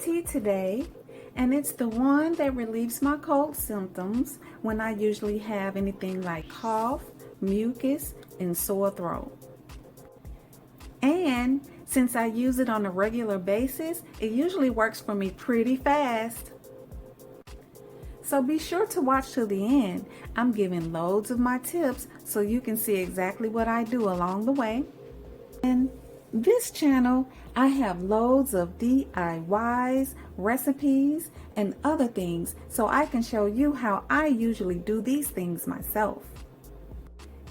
tea today, and it's the one that relieves my cold symptoms when I usually have anything like cough, mucus, and sore throat. And since I use it on a regular basis, it usually works for me pretty fast. So be sure to watch till the end. I'm giving loads of my tips so you can see exactly what I do along the way. In this channel, I have loads of DIYs, recipes, and other things so I can show you how I usually do these things myself.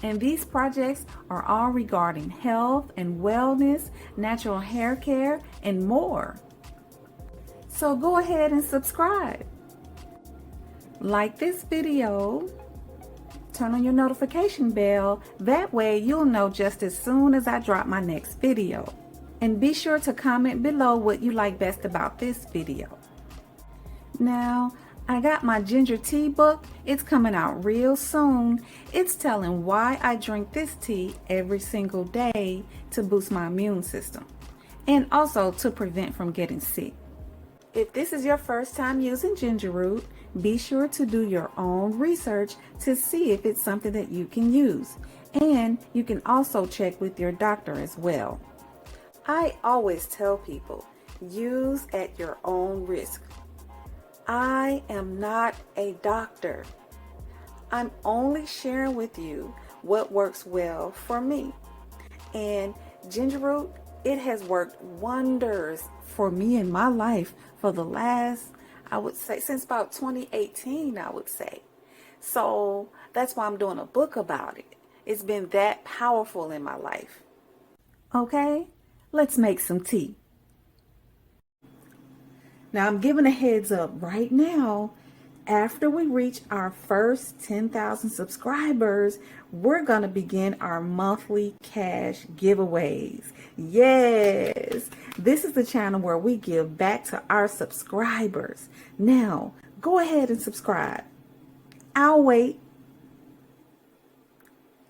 And these projects are all regarding health and wellness, natural hair care, and more. So go ahead and subscribe. Like this video, turn on your notification bell, that way you'll know just as soon as I drop my next video. And be sure to comment below what you like best about this video. Now, I got my ginger tea book. It's coming out real soon. It's telling why I drink this tea every single day to boost my immune system and also to prevent from getting sick. If this is your first time using ginger root, be sure to do your own research to see if it's something that you can use. And you can also check with your doctor as well. I always tell people, use at your own risk. I am not a doctor. I'm only sharing with you what works well for me. And ginger root, it has worked wonders for me in my life for the last, I would say, since about 2018, I would say. So that's why I'm doing a book about it. It's been that powerful in my life. Okay, let's make some tea. Now I'm giving a heads up right now. After we reach our first 10,000 subscribers, we're going to begin our monthly cash giveaways. Yes, this is the channel where we give back to our subscribers. Now, go ahead and subscribe. I'll wait.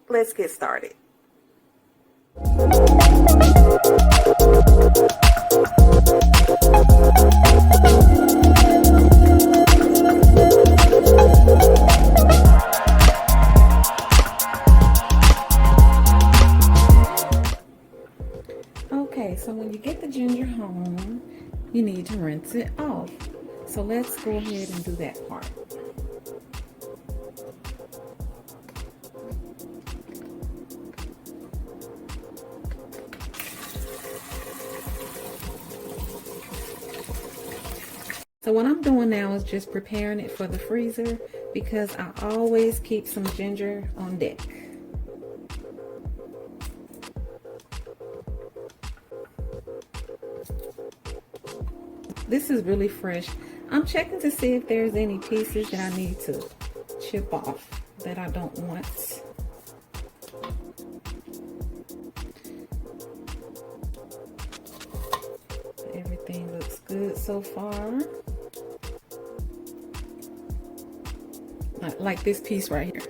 Let's get started. Okay, so when you get the ginger home, you need to rinse it off. So let's go ahead and do that part. So what I'm doing now is just preparing it for the freezer because I always keep some ginger on deck. This is really fresh. I'm checking to see if there's any pieces that I need to chip off that I don't want. Everything looks good so far. Like this piece right here.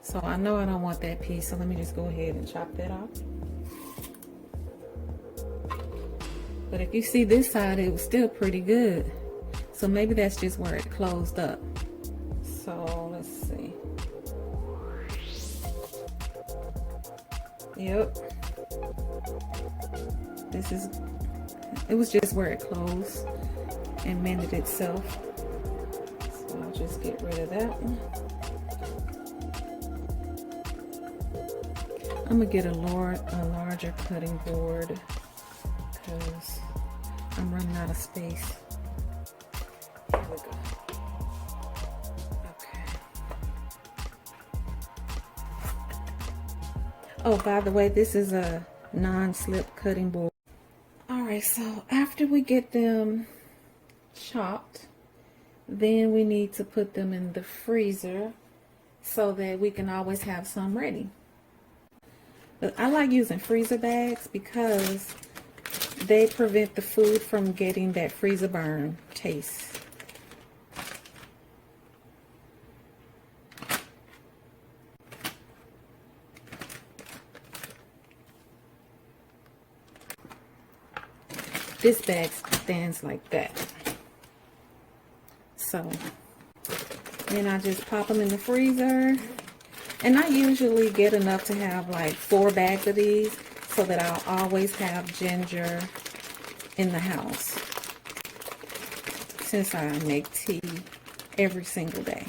So I know I don't want that piece, so let me just go ahead and chop that off. But if you see this side, it was still pretty good. So maybe that's just where it closed up. So let's see. Yep. It was just where it closed and mended itself. So I'll just get rid of that one. I'm gonna get a larger cutting board because I'm running out of space. Here we go. Okay. Oh, by the way, this is a non-slip cutting board. Alright, so after we get them chopped, then we need to put them in the freezer so that we can always have some ready. But I like using freezer bags because they prevent the food from getting that freezer burn taste. this bag stands like that. So then I just pop them in the freezer. And I usually get enough to have like 4 bags of these so that I'll always have ginger in the house, since I make tea every single day.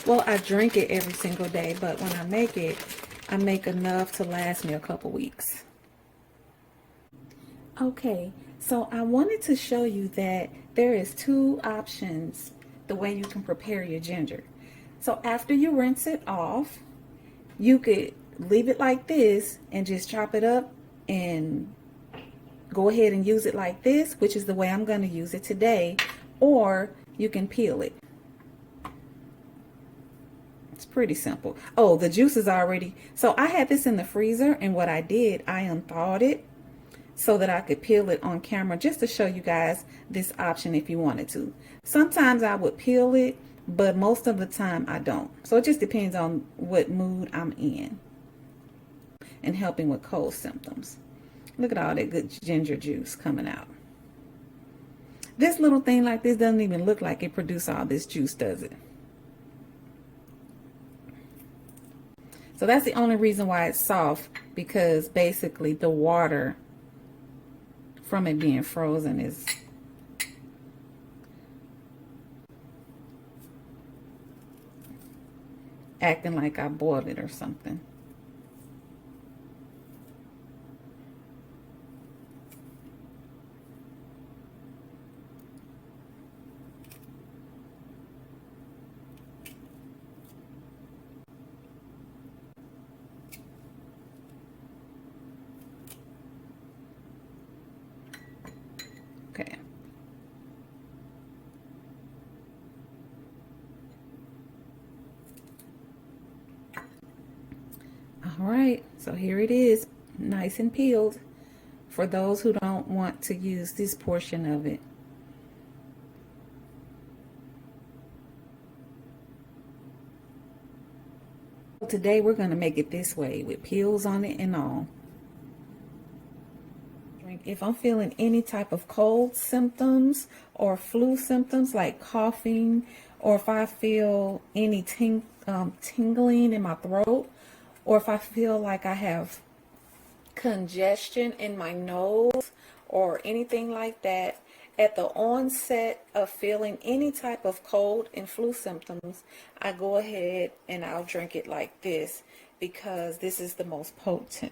Well, I drink it every single day, but when I make enough to last me a couple weeks. Okay, so I wanted to show you that there is 2 options the way you can prepare your ginger. So after you rinse it off, you could leave it like this and just chop it up and go ahead and use it like this, which is the way I'm going to use it today, or you can peel it. It's pretty simple. Oh, the juice is already, so I had this in the freezer, and what I did, I unthawed it so that I could peel it on camera, just to show you guys this option if you wanted to. Sometimes I would peel it, but most of the time I don't. So it just depends on what mood I'm in and helping with cold symptoms. Look at all that good ginger juice coming out. This little thing like this doesn't even look like it produced all this juice, does it? So that's the only reason why it's soft, because basically the water from it being frozen is acting like I boiled it or something. Okay. All right, so here it is, nice and peeled, for those who don't want to use this portion of it. Today we're going to make it this way with peels on it and all. If I'm feeling any type of cold symptoms or flu symptoms like coughing, or if I feel any tingling in my throat, or if I feel like I have congestion in my nose or anything like that, at the onset of feeling any type of cold and flu symptoms, I go ahead and I'll drink it like this, because this is the most potent.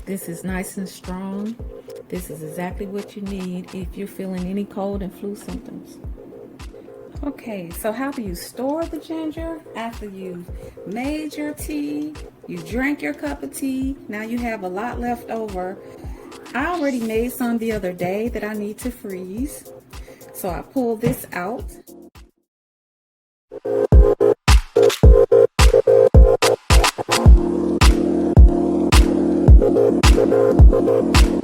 This is nice and strong. This is exactly what you need if you're feeling any cold and flu symptoms. Okay, so how do you store the ginger? After you've made your tea, you drank your cup of tea, now you have a lot left over. I already made some the other day that I need to freeze. So I pull this out. you.